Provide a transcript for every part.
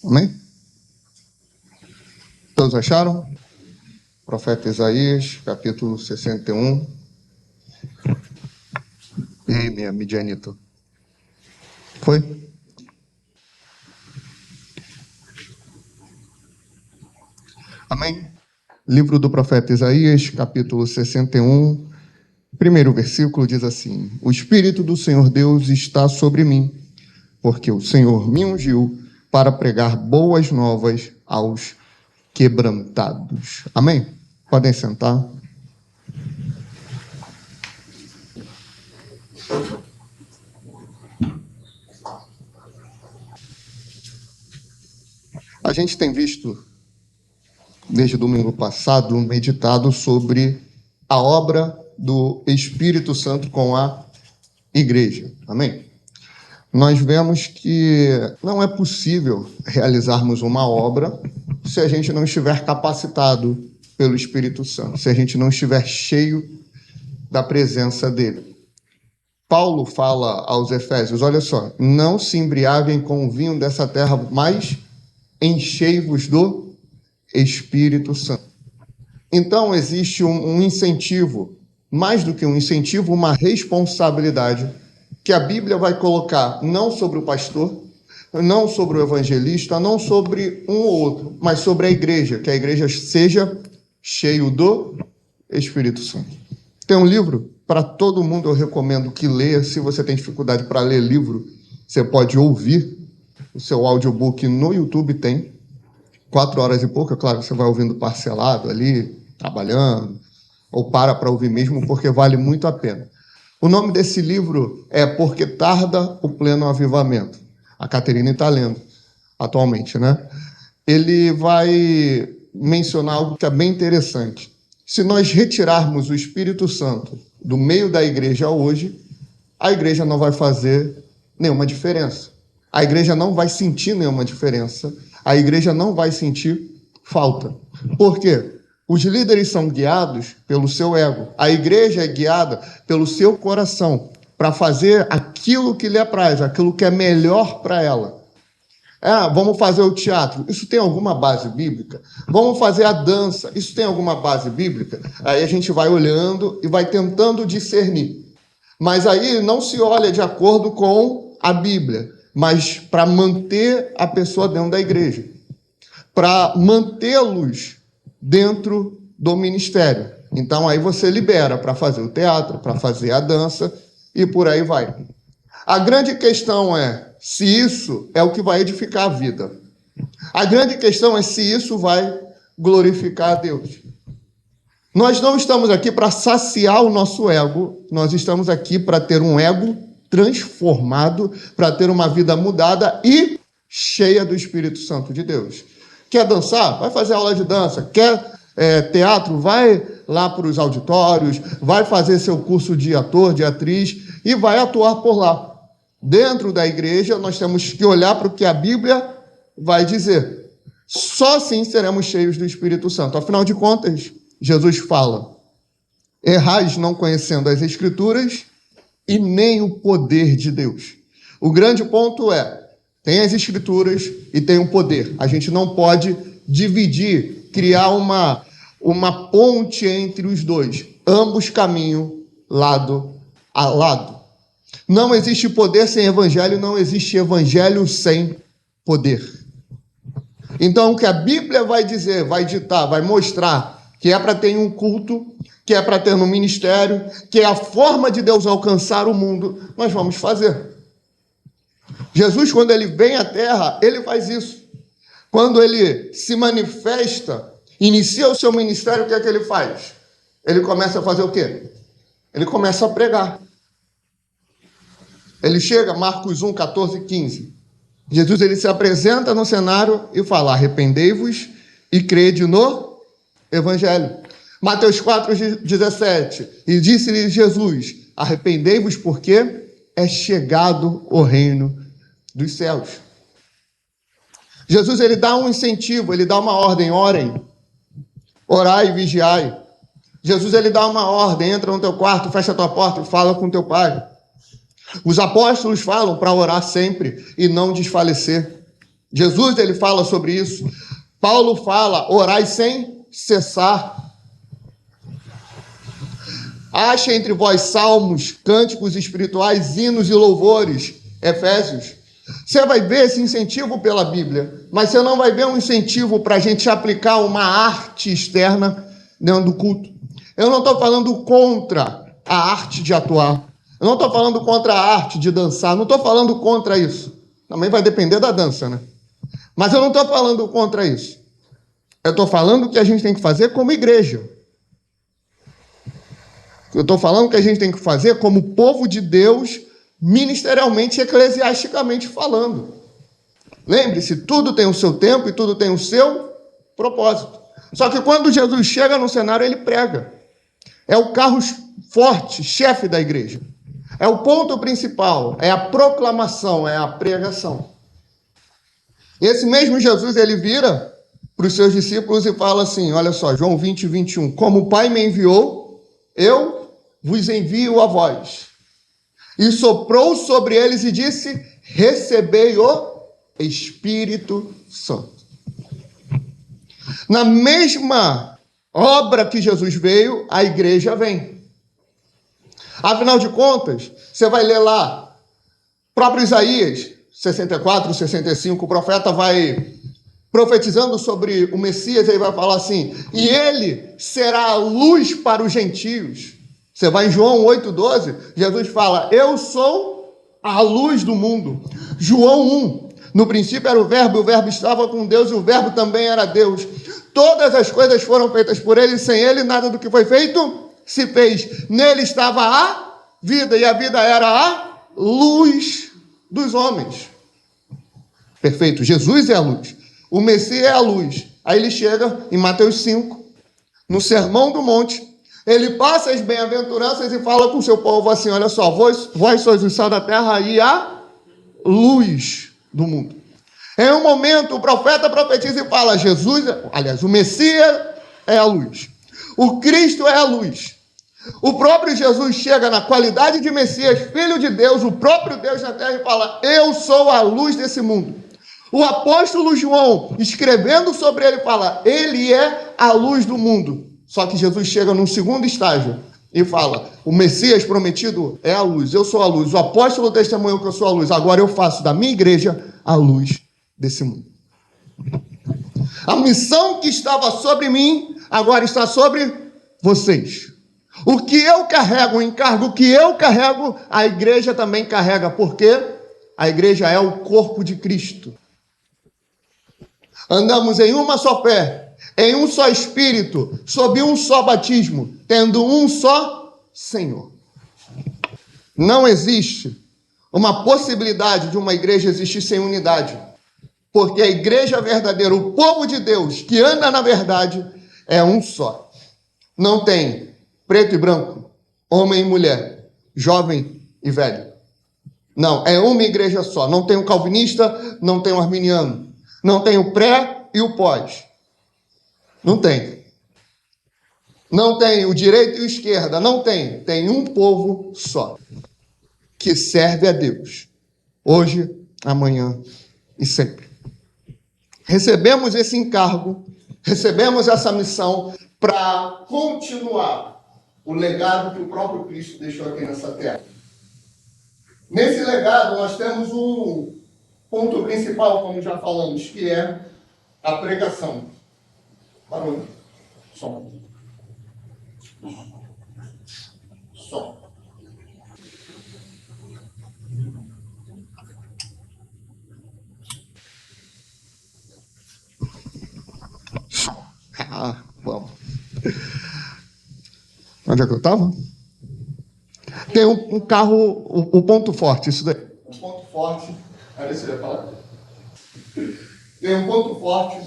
Amém? Todos acharam? Profeta Isaías, capítulo 61. Ei, minha Midianita. Foi? Amém? Livro do profeta Isaías, capítulo 61. Primeiro versículo diz assim: O Espírito do Senhor Deus está sobre mim, porque o Senhor me ungiu para pregar boas novas aos quebrantados. Amém? Podem sentar. A gente tem visto, desde o domingo passado, meditado sobre a obra do Espírito Santo com a igreja. Amém? Nós vemos que não é possível realizarmos uma obra se a gente não estiver capacitado pelo Espírito Santo, se a gente não estiver cheio da presença dele. Paulo fala aos Efésios, olha só, não se embriaguem com o vinho dessa terra, mas enchei-vos do Espírito Santo. Então existe um incentivo, mais do que um incentivo, uma responsabilidade que a Bíblia vai colocar não sobre o pastor, não sobre o evangelista, não sobre um ou outro, mas sobre a igreja, que a igreja seja cheio do Espírito Santo. Tem um livro para todo mundo, eu recomendo que leia. Se você tem dificuldade para ler livro, você pode ouvir o seu audiobook no YouTube, tem 4 horas e pouco, é claro, você vai ouvindo parcelado ali, trabalhando, ou para ouvir mesmo, porque vale muito a pena. O nome desse livro é Porque Tarda o Pleno Avivamento. A Caterine está lendo atualmente, né? Ele vai mencionar algo que é bem interessante. Se nós retirarmos o Espírito Santo do meio da igreja hoje, a igreja não vai fazer nenhuma diferença. A igreja não vai sentir nenhuma diferença. A igreja não vai sentir falta. Por quê? Os líderes são guiados pelo seu ego. A igreja é guiada pelo seu coração para fazer aquilo que lhe apraz, aquilo que é melhor para ela. Vamos fazer o teatro. Isso tem alguma base bíblica? Vamos fazer a dança. Isso tem alguma base bíblica? Aí a gente vai olhando e vai tentando discernir. Mas aí não se olha de acordo com a Bíblia, mas para manter a pessoa dentro da igreja, para mantê-los dentro do ministério. Então aí você libera para fazer o teatro, para fazer a dança e por aí vai. A grande questão é se isso é o que vai edificar a vida. A grande questão é se isso vai glorificar a Deus. Nós não estamos aqui para saciar o nosso ego, nós estamos aqui para ter um ego transformado, para ter uma vida mudada e cheia do Espírito Santo de Deus. Quer dançar? Vai fazer aula de dança. Quer teatro? Vai lá para os auditórios, vai fazer seu curso de ator, de atriz e vai atuar por lá. Dentro da igreja, nós temos que olhar para o que a Bíblia vai dizer. Só assim seremos cheios do Espírito Santo. Afinal de contas, Jesus fala: errais não conhecendo as Escrituras e nem o poder de Deus. O grande ponto é: tem as Escrituras e tem o poder. A gente não pode dividir, criar uma ponte entre os dois. Ambos caminham lado a lado. Não existe poder sem evangelho, não existe evangelho sem poder. Então, o que a Bíblia vai dizer, vai ditar, vai mostrar que é para ter em um culto, que é para ter no ministério, que é a forma de Deus alcançar o mundo, nós vamos fazer. Jesus, quando ele vem à terra, ele faz isso. Quando ele se manifesta, inicia o seu ministério, o que é que ele faz? Ele começa a fazer o quê? Ele começa a pregar. Ele chega, Marcos 1, 14 e 15. Jesus ele se apresenta no cenário e fala: arrependei-vos e crede no Evangelho. Mateus 4, 17. E disse-lhe Jesus: arrependei-vos porque é chegado o reino dos céus. Jesus ele dá um incentivo, ele dá uma ordem: orem, orai e vigiai. Jesus ele dá uma ordem: entra no teu quarto, fecha a tua porta e fala com teu pai. Os apóstolos falam para orar sempre e não desfalecer. Jesus, ele fala sobre isso. Paulo fala, orai sem cessar. Ache entre vós salmos, cânticos espirituais, hinos e louvores. Efésios. Você vai ver esse incentivo pela Bíblia, mas você não vai ver um incentivo para a gente aplicar uma arte externa dentro do culto. Eu não estou falando contra a arte de atuar. Eu não estou falando contra a arte de dançar. Não estou falando contra isso. Também vai depender da dança, né? Mas eu não estou falando contra isso. Eu estou falando o que a gente tem que fazer como igreja. Eu estou falando o que a gente tem que fazer como povo de Deus, ministerialmente e eclesiasticamente falando. Lembre-se, tudo tem o seu tempo e tudo tem o seu propósito. Só que quando Jesus chega no cenário, ele prega. É o carro forte, chefe da igreja. É o ponto principal, é a proclamação, é a pregação. Esse mesmo Jesus, ele vira para os seus discípulos e fala assim, olha só, João 20, 21, como o Pai me enviou, eu vos envio a vós. E soprou sobre eles e disse, recebei o Espírito Santo. Na mesma obra que Jesus veio, a igreja vem. Afinal de contas, você vai ler lá, próprio Isaías 64, 65, o profeta vai profetizando sobre o Messias, ele vai falar assim, e ele será a luz para os gentios. Você vai em João 8,12, Jesus fala, eu sou a luz do mundo. João 1, no princípio era o verbo estava com Deus e o verbo também era Deus. Todas as coisas foram feitas por ele, e sem ele nada do que foi feito se fez. Nele estava a vida, e a vida era a luz dos homens. Perfeito, Jesus é a luz. O Messias é a luz. Aí ele chega em Mateus 5, no Sermão do Monte, ele passa as bem-aventuranças e fala com o seu povo assim, olha só, vós sois o sal da terra e a luz do mundo. Em um momento, o profeta profetiza e fala, o Messias é a luz. O Cristo é a luz. O próprio Jesus chega na qualidade de Messias, Filho de Deus, o próprio Deus na terra e fala, eu sou a luz desse mundo. O apóstolo João, escrevendo sobre ele, fala, ele é a luz do mundo. Só que Jesus chega num segundo estágio e fala, o Messias prometido é a luz, eu sou a luz. O apóstolo testemunhou que eu sou a luz, agora eu faço da minha igreja a luz desse mundo. A missão que estava sobre mim, agora está sobre vocês. O que eu carrego, o encargo que eu carrego, a igreja também carrega, porque a igreja é o corpo de Cristo. Andamos em uma só fé, em um só Espírito, sob um só batismo, tendo um só Senhor. Não existe uma possibilidade de uma igreja existir sem unidade, porque a igreja verdadeira, o povo de Deus que anda na verdade, é um só. Não tem preto e branco, homem e mulher, jovem e velho. Não, é uma igreja só. Não tem um calvinista, não tem um arminiano. Não tem o pré e o pós. Não tem. Não tem o direito e o esquerda. Não tem. Tem um povo só, que serve a Deus. Hoje, amanhã e sempre. Recebemos esse encargo, recebemos essa missão para continuar o legado que o próprio Cristo deixou aqui nessa terra. Nesse legado, nós temos um ponto principal, como já falamos, que é a pregação. Barulho. Som. Som. Vamos. Onde é que eu estava? Tem um carro, o ponto forte, isso daí. O ponto forte, era isso que eu ia falar? Tem um ponto forte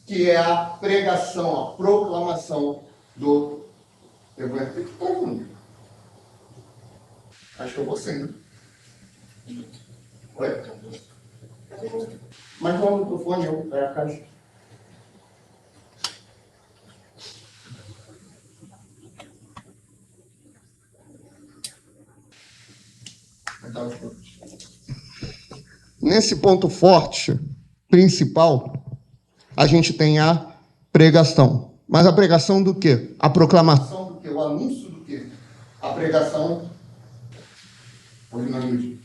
que é a pregação, a proclamação do evangelho. Acho que eu vou sem, né? Oi? Mas não, o microfone, é a caixa. Nesse ponto forte, principal, a gente tem a pregação. Mas a pregação do quê? A proclamação do quê? O anúncio do quê? A pregação... Hoje na luz.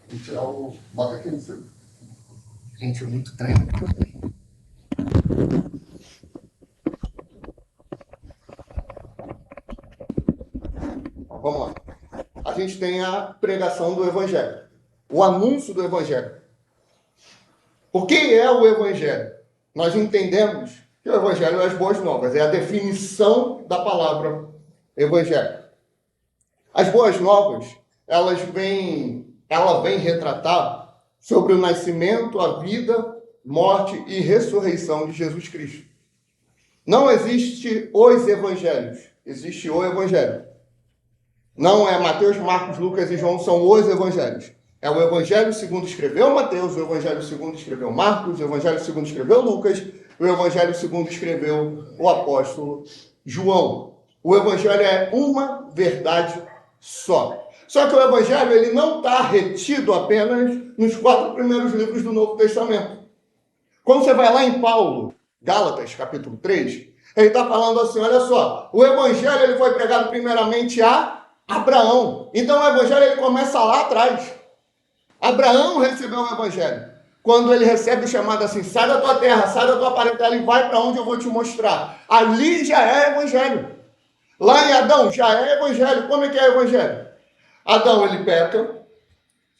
Vou tirar o... Bota aqui no seu. Gente, é muito treino. Vamos lá. A gente tem a pregação do Evangelho. O anúncio do Evangelho. O que é o Evangelho? Nós entendemos que o Evangelho é as boas novas. É a definição da palavra Evangelho. As boas novas, ela vem retratar sobre o nascimento, a vida, morte e ressurreição de Jesus Cristo. Não existe os evangelhos, existe o Evangelho. Não é Mateus, Marcos, Lucas e João, são os evangelhos. É o Evangelho segundo escreveu Mateus, o Evangelho segundo escreveu Marcos, o Evangelho segundo escreveu Lucas, o Evangelho segundo escreveu o apóstolo João. O Evangelho é uma verdade só. Só que o Evangelho ele não está retido apenas nos 4 primeiros livros do Novo Testamento. Quando você vai lá em Paulo, Gálatas, capítulo 3, ele está falando assim, olha só, o Evangelho ele foi pregado primeiramente a Abraão. Então o Evangelho ele começa lá atrás. Abraão recebeu o Evangelho. Quando ele recebe o chamado assim, sai da tua terra, sai da tua parentela e vai para onde eu vou te mostrar. Ali já é Evangelho. Lá em Adão já é Evangelho. Como é que é Evangelho? Adão ele peca,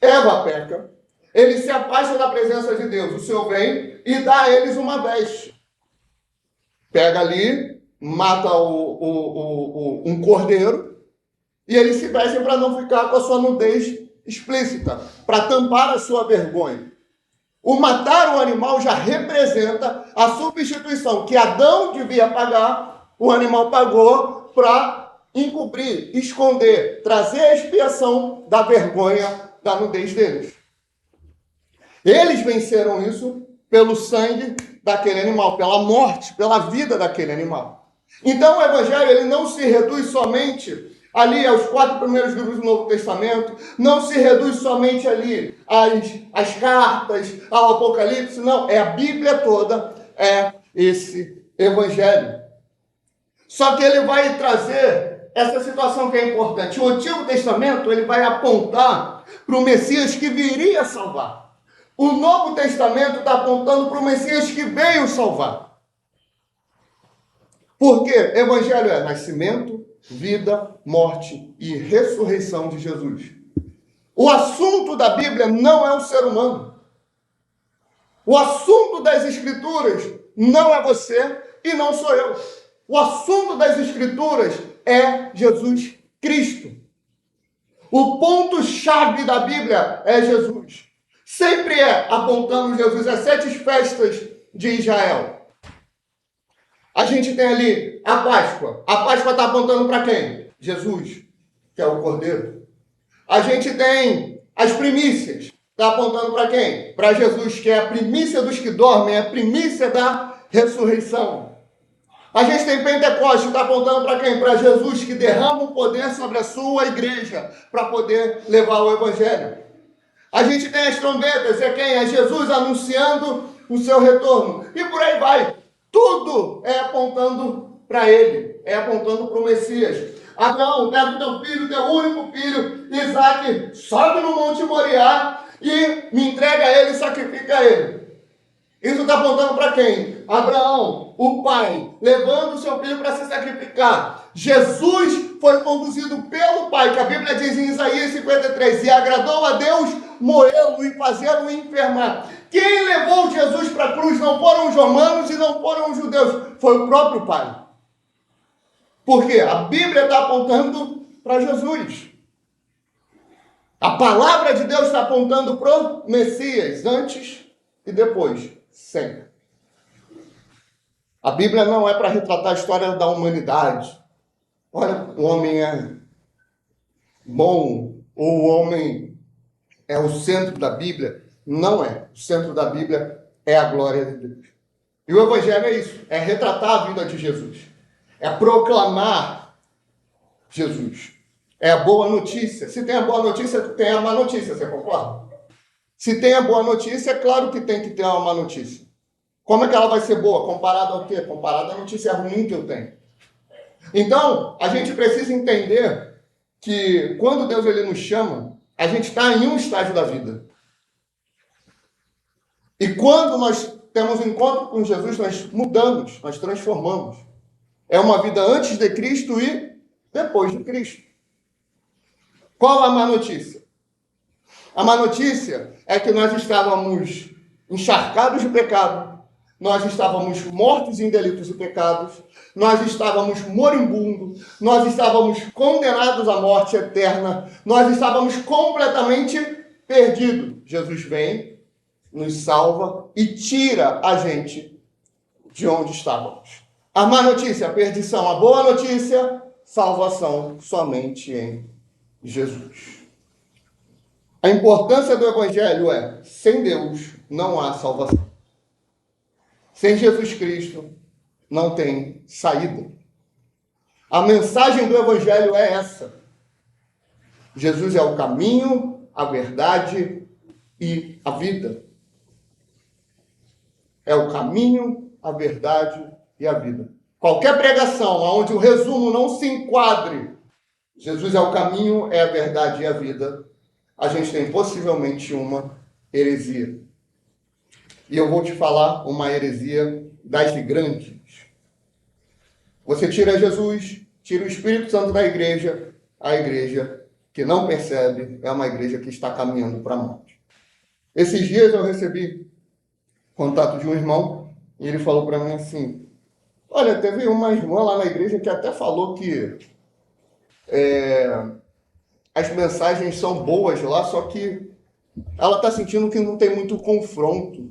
Eva peca, ele se afasta da presença de Deus. O Senhor vem e dá a eles uma veste. Pega ali, mata um cordeiro e eles se vestem para não ficar com a sua nudez explícita, para tampar a sua vergonha. O matar o animal já representa a substituição que Adão devia pagar, o animal pagou para encobrir, esconder, trazer a expiação da vergonha da nudez deles. Eles venceram isso pelo sangue daquele animal, pela morte, pela vida daquele animal. Então o Evangelho ele não se reduz somente ali aos 4 primeiros livros do Novo Testamento, não se reduz somente ali às cartas, ao Apocalipse, não, é a Bíblia toda, é esse Evangelho. Só que ele vai trazer essa situação que é importante. O Antigo Testamento ele vai apontar para o Messias que viria salvar. O Novo Testamento está apontando para o Messias que veio salvar. Por quê? Evangelho é nascimento, vida, morte e ressurreição de Jesus. O assunto da Bíblia não é o ser humano. O assunto das Escrituras não é você e não sou eu. O assunto das Escrituras é Jesus Cristo. O ponto-chave da Bíblia é Jesus. Sempre é apontando Jesus às 7 festas de Israel. A gente tem ali a Páscoa. A Páscoa está apontando para quem? Jesus, que é o Cordeiro. A gente tem as primícias. Está apontando para quem? Para Jesus, que é a primícia dos que dormem, é a primícia da ressurreição. A gente tem Pentecostes, está apontando para quem? Para Jesus, que derrama o poder sobre a sua igreja para poder levar o Evangelho. A gente tem as trombetas, é quem? É Jesus anunciando o seu retorno. E por aí vai. Tudo é apontando para ele, é apontando para o Messias. Abraão, pega o teu filho, teu único filho, Isaque, sobe no Monte Moriá e me entrega a ele e sacrifica a ele. Isso está apontando para quem? Abraão, o pai, levando o seu filho para se sacrificar. Jesus foi conduzido pelo pai, que a Bíblia diz em Isaías 53, e agradou a Deus moê-lo e fazê-lo enfermar. Quem levou Jesus para a cruz não foram os romanos e não foram os judeus, foi o próprio pai. Por quê? A Bíblia está apontando para Jesus. A palavra de Deus está apontando para o Messias, antes e depois. Sempre. A Bíblia não é para retratar a história da humanidade. Olha, o homem é bom, ou o homem é o centro da Bíblia. Não é. O centro da Bíblia é a glória de Deus. E o Evangelho é isso. É retratar a vida de Jesus. É proclamar Jesus. É a boa notícia. Se tem a boa notícia, tem a má notícia. Você concorda? Se tem a boa notícia, é claro que tem que ter uma má notícia. Como é que ela vai ser boa? Comparada ao quê? Comparada à notícia ruim que eu tenho. Então, a gente precisa entender que quando Deus ele nos chama, a gente está em um estágio da vida. E quando nós temos um encontro com Jesus, nós mudamos, nós transformamos. É uma vida antes de Cristo e depois de Cristo. Qual a má notícia? A má notícia é que nós estávamos encharcados de pecado, nós estávamos mortos em delitos e pecados, nós estávamos moribundos, nós estávamos condenados à morte eterna, nós estávamos completamente perdidos. Jesus vem, nos salva e tira a gente de onde estávamos. A má notícia, a perdição. A boa notícia, salvação somente em Jesus. A importância do Evangelho é, sem Deus não há salvação. Sem Jesus Cristo não tem saída. A mensagem do Evangelho é essa. Jesus é o caminho, a verdade e a vida. É o caminho, a verdade e a vida. Qualquer pregação onde o resumo não se enquadre, Jesus é o caminho, é a verdade e a vida, a gente tem possivelmente uma heresia. E eu vou te falar uma heresia das grandes. Você tira Jesus, tira o Espírito Santo da igreja, a igreja que não percebe é uma igreja que está caminhando para a morte. Esses dias eu recebi contato de um irmão e ele falou para mim assim, olha, teve uma irmã lá na igreja que até falou que as mensagens são boas lá, só que ela está sentindo que não tem muito confronto.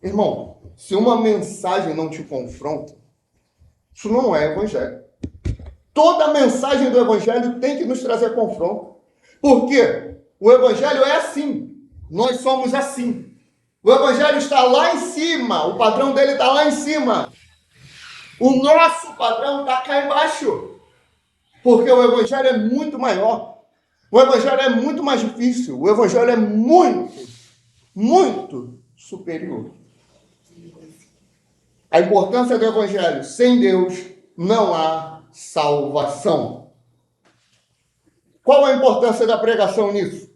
Irmão, se uma mensagem não te confronta, isso não é evangelho. Toda mensagem do evangelho tem que nos trazer confronto. Por quê? O evangelho é assim. Nós somos assim. O evangelho está lá em cima. O padrão dele está lá em cima. O nosso padrão está cá embaixo. Porque o evangelho é muito maior. O evangelho é muito mais difícil. O evangelho é muito, muito superior. A importância do evangelho. Sem Deus não há salvação. Qual a importância da pregação nisso?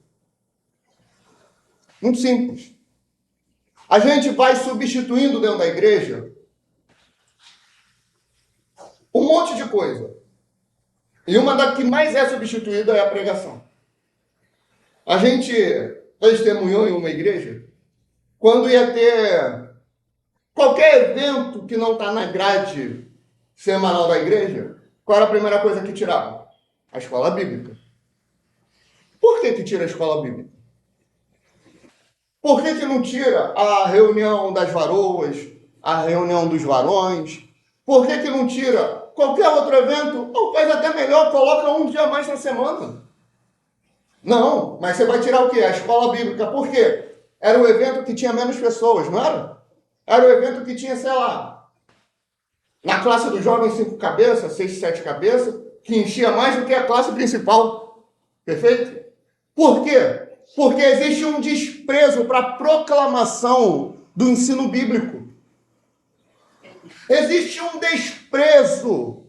Muito simples. A gente vai substituindo dentro da igreja um monte de coisa. E uma das que mais é substituída é a pregação. A gente testemunhou em uma igreja quando ia ter qualquer evento que não está na grade semanal da igreja. Qual era a primeira coisa que tirava? A escola bíblica. Por que tira a escola bíblica? Por que não tira a reunião das varoas, a reunião dos varões? Por que não tira qualquer outro evento? Ou faz até melhor, coloca um dia mais na semana. Não, mas você vai tirar o quê? A escola bíblica. Por quê? Era o evento que tinha menos pessoas, não era? Era o evento que tinha, sei lá, na classe dos jovens 5 cabeças, 6, 7 cabeças, que enchia mais do que a classe principal. Perfeito? Por quê? Porque existe um desprezo para a proclamação do ensino bíblico. Existe um desprezo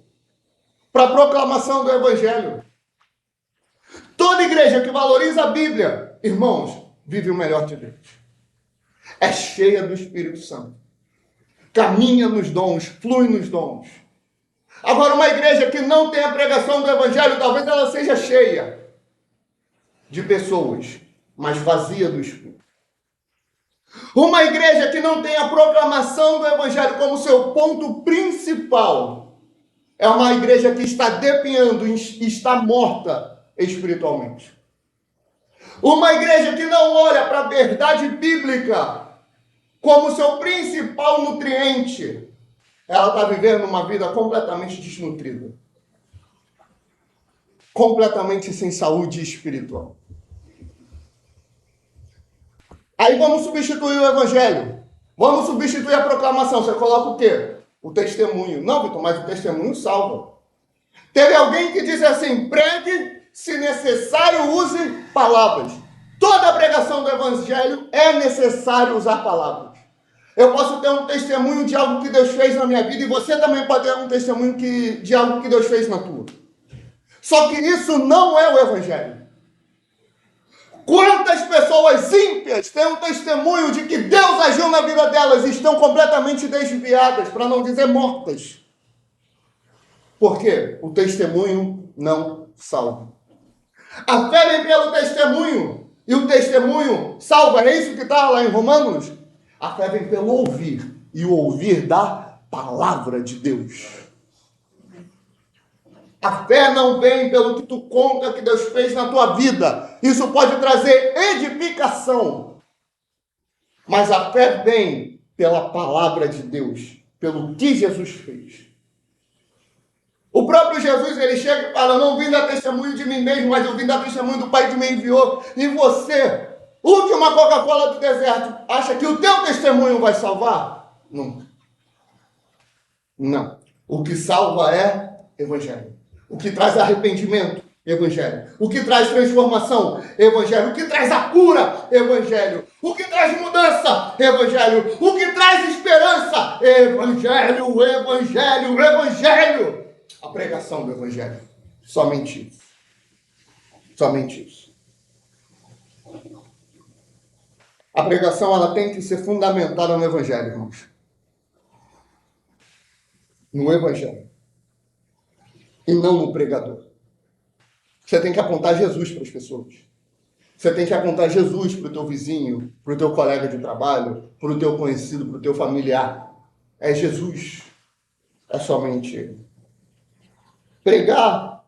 para a proclamação do evangelho. Toda igreja que valoriza a Bíblia, irmãos, vive o melhor de Deus. É cheia do Espírito Santo. Caminha nos dons, flui nos dons. Agora, uma igreja que não tem a pregação do evangelho, talvez ela seja cheia de pessoas, mas vazia do Espírito. Uma igreja que não tem a proclamação do evangelho como seu ponto principal, é uma igreja que está definhando, está morta espiritualmente. Uma igreja que não olha para a verdade bíblica como seu principal nutriente, ela está vivendo uma vida completamente desnutrida. Completamente sem saúde espiritual. Aí vamos substituir o evangelho. Vamos substituir a proclamação. Você coloca o quê? O testemunho. Não, Vitor, mas o testemunho salva. Teve alguém que disse assim, pregue, se necessário, use palavras. toda a pregação do Evangelho é necessário usar palavras. Eu posso ter um testemunho de algo que Deus fez na minha vida e você também pode ter um testemunho de algo que Deus fez na tua. Só que isso não é o Evangelho. Quantas pessoas ímpias têm um testemunho de que Deus agiu na vida delas e estão completamente desviadas, para não dizer mortas? Por quê? O testemunho não salva. A fé vem pelo testemunho, e o testemunho salva. É isso que está lá em Romanos? A fé vem pelo ouvir, e o ouvir da palavra de Deus. A fé não vem pelo que tu conta que Deus fez na tua vida. Isso pode trazer edificação. Mas a fé vem pela palavra de Deus, pelo que Jesus fez. O próprio Jesus, ele chega e fala: não vim dar testemunho de mim mesmo, mas eu vim dar testemunho do Pai que me enviou. E você, última Coca-Cola do deserto, acha que o teu testemunho vai salvar? Nunca. Não. O que salva é Evangelho. O que traz arrependimento, Evangelho. O que traz transformação, Evangelho. O que traz a cura, Evangelho. O que traz mudança, Evangelho. O que traz esperança, Evangelho, Evangelho, Evangelho. A pregação do Evangelho. Somente isso. Somente isso. A pregação, ela tem que ser fundamentada no Evangelho, irmãos. No Evangelho. E não no pregador. Você tem que apontar Jesus para as pessoas. Você tem que apontar Jesus para o teu vizinho, para o teu colega de trabalho, para o teu conhecido, para o teu familiar. É Jesus. É somente Ele. Pregar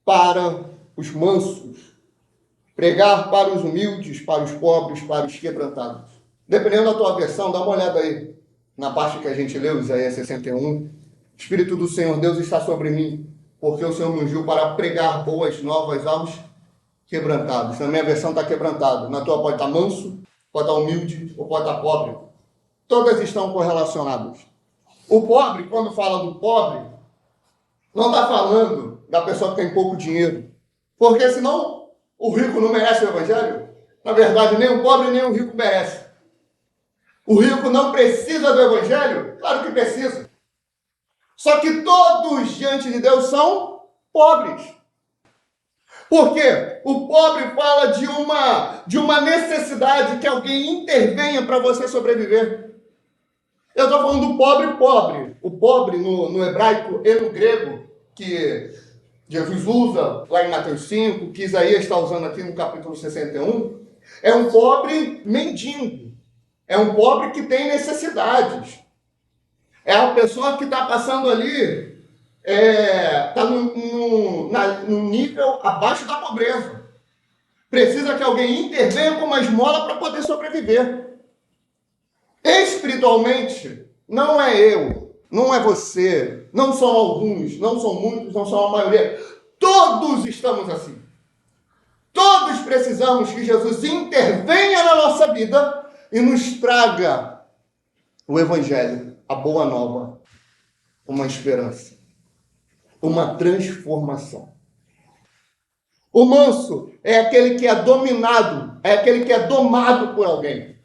para os mansos. Pregar para os humildes, para os pobres, para os quebrantados. Dependendo da tua versão, dá uma olhada aí. Na parte que a gente leu, Isaías 61. O Espírito do Senhor Deus está sobre mim, porque o Senhor me ungiu para pregar boas novas aos quebrantados. Na minha versão está quebrantado. Na tua pode estar manso, pode estar humilde ou pode estar pobre. Todas estão correlacionadas. O pobre, quando fala do pobre, não está falando da pessoa que tem pouco dinheiro. Porque senão o rico não merece o Evangelho. Na verdade, nem o pobre nem o rico merece. O rico não precisa do Evangelho? Claro que precisa. Só que todos diante de Deus são pobres. Por quê? O pobre fala de uma necessidade que alguém intervenha para você sobreviver. Eu estou falando do pobre. O pobre no hebraico e no grego, que Jesus usa lá em Mateus 5, que Isaías está usando aqui no capítulo 61, é um pobre mendigo. É um pobre que tem necessidades. É a pessoa que está passando ali, está num nível abaixo da pobreza. Precisa que alguém intervenha com uma esmola para poder sobreviver. Espiritualmente, não é eu, não é você, não são alguns, não são muitos, não são a maioria. Todos estamos assim. Todos precisamos que Jesus intervenha na nossa vida e nos traga o Evangelho, a boa nova, uma esperança, uma transformação. O manso é aquele que é dominado, é aquele que é domado por alguém.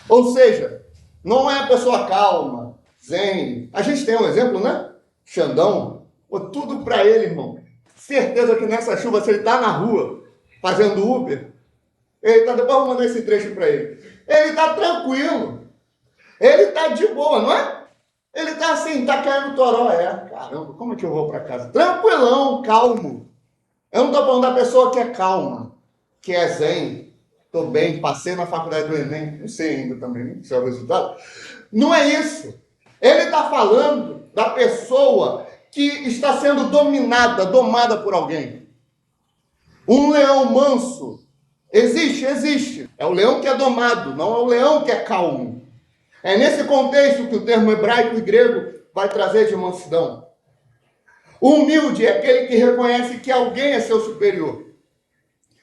Ou seja, não é a pessoa calma, zen. A gente tem um exemplo, né? Xandão, tudo para ele, irmão. Certeza que nessa chuva, se ele está na rua fazendo Uber, ele está, depois eu vou mandar esse trecho para ele. Ele está tranquilo. Ele está de boa, não é? Ele está assim, está caindo toró. Caramba, como é que eu vou para casa? Tranquilão, calmo. Eu não estou falando da pessoa que é calma, que é zen. Estou bem, passei na faculdade do Enem, não sei ainda também, não sei o resultado. Não é isso. Ele está falando da pessoa que está sendo domada por alguém. Um leão manso existe. É o leão que é domado, não é o leão que é calmo. É nesse contexto que o termo hebraico e grego vai trazer de mansidão. O humilde é aquele que reconhece que alguém é seu superior.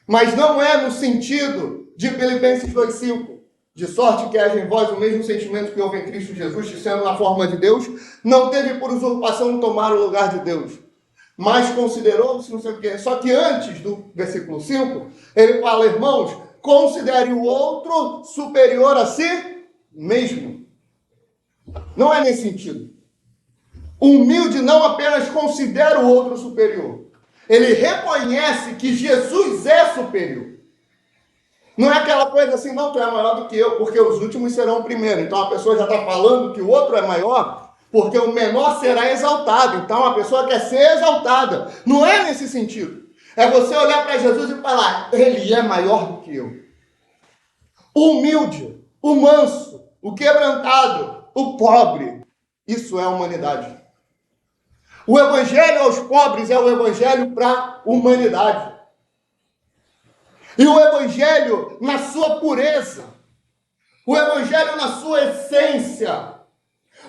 Mas não é no sentido de Filipenses 2,5. De sorte que haja em vós o mesmo sentimento que houve em Cristo Jesus, que sendo na forma de Deus, não teve por usurpação tomar o lugar de Deus. mas considerou-se não sei o quê. Só que antes do versículo 5, ele fala, irmãos, considere o outro superior a si mesmo. Não é nesse sentido. O humilde não apenas considera o outro superior, ele reconhece que Jesus é superior. Não é aquela coisa assim, não, tu é maior do que eu, porque os últimos serão o primeiro. Então a pessoa já está falando que o outro é maior, porque o menor será exaltado. Então a pessoa quer ser exaltada. Não é nesse sentido. É você olhar para Jesus e falar, ele é maior do que eu. O humilde, o manso, o quebrantado, o pobre, isso é a humanidade. O evangelho aos pobres é o evangelho para a humanidade. E o evangelho na sua pureza, o evangelho na sua essência,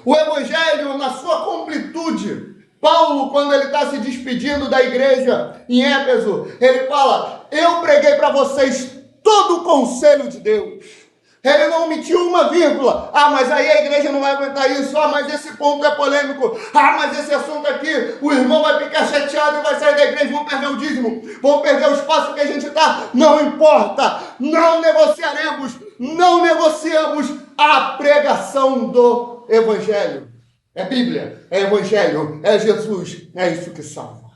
o evangelho na sua completude. Paulo, quando ele está se despedindo da igreja em Éfeso, ele fala, eu preguei para vocês todo o conselho de Deus. Ele não omitiu uma vírgula. Ah, mas aí a igreja não vai aguentar isso. Ah, mas esse ponto é polêmico. Ah, mas esse assunto aqui, o irmão vai ficar chateado e vai sair da igreja, vão perder o dízimo, vão perder o espaço que a gente está. Não importa. Não negociaremos, não negociamos a pregação do evangelho. É Bíblia, é evangelho, é Jesus. É isso que salva.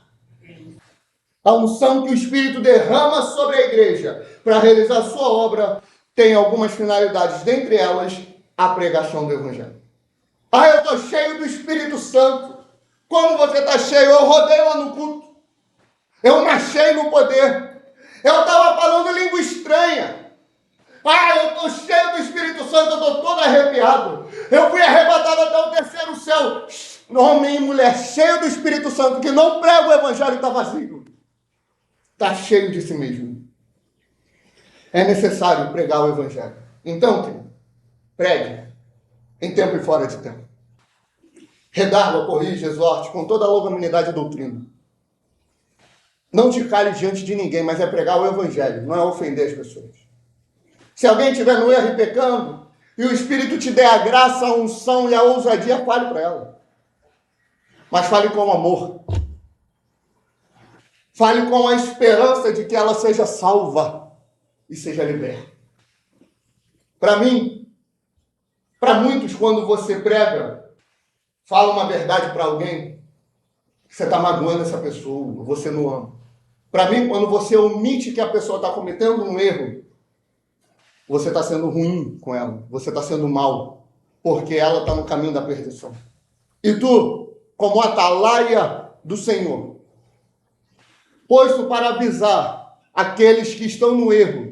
A unção que o Espírito derrama sobre a igreja para realizar a sua obra tem algumas finalidades, dentre elas, a pregação do Evangelho. Ah, eu estou cheio do Espírito Santo. Como você está cheio? Eu rodei lá no culto. Eu marchei no poder. Eu estava falando língua estranha. Ah, eu estou cheio do Espírito Santo, eu estou todo arrepiado. Eu fui arrebatado até o terceiro céu. Homem e mulher cheio do Espírito Santo, que não prega o Evangelho, está vazio. Está cheio de si mesmo. É necessário pregar o Evangelho. Então, querido, pregue em tempo e fora de tempo. Redarga, corrige, exorte com toda a longanimidade e doutrina. Não te cale diante de ninguém, mas é pregar o Evangelho, não é ofender as pessoas. Se alguém estiver no erro e pecando, e o Espírito te der a graça, a unção e a ousadia, fale para ela. Mas fale com amor. Fale com a esperança de que ela seja salva e seja liberta. Para mim, para muitos, quando você prega, fala uma verdade para alguém, você está magoando essa pessoa, você não ama. Para mim, quando você omite que a pessoa está cometendo um erro, você está sendo ruim com ela, você está sendo mal, porque ela está no caminho da perdição. E tu, como atalaia do Senhor, posto para avisar aqueles que estão no erro,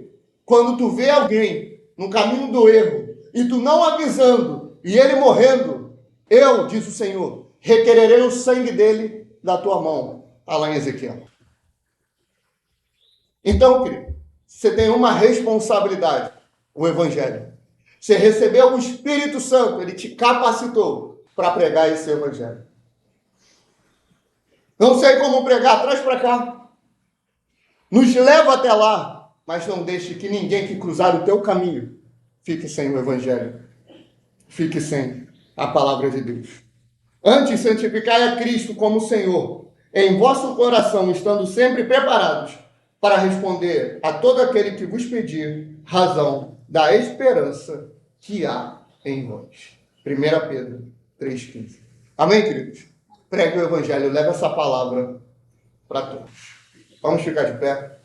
quando tu vê alguém no caminho do erro, e tu não avisando, e ele morrendo, eu, diz o Senhor, requererei o sangue dele da tua mão. Está lá em Ezequiel. Então, querido, você tem uma responsabilidade, o Evangelho. Você recebeu o Espírito Santo, ele te capacitou para pregar esse Evangelho. Não sei como pregar, traz para cá. Nos leva até lá. Mas não deixe que ninguém que cruzar o teu caminho fique sem o Evangelho. Fique sem a palavra de Deus. Antes, santificai a Cristo como Senhor, em vosso coração, estando sempre preparados para responder a todo aquele que vos pedir razão da esperança que há em vós. 1 Pedro 3,15. Amém, queridos? Pregue o Evangelho, leve essa palavra para todos. Vamos ficar de pé.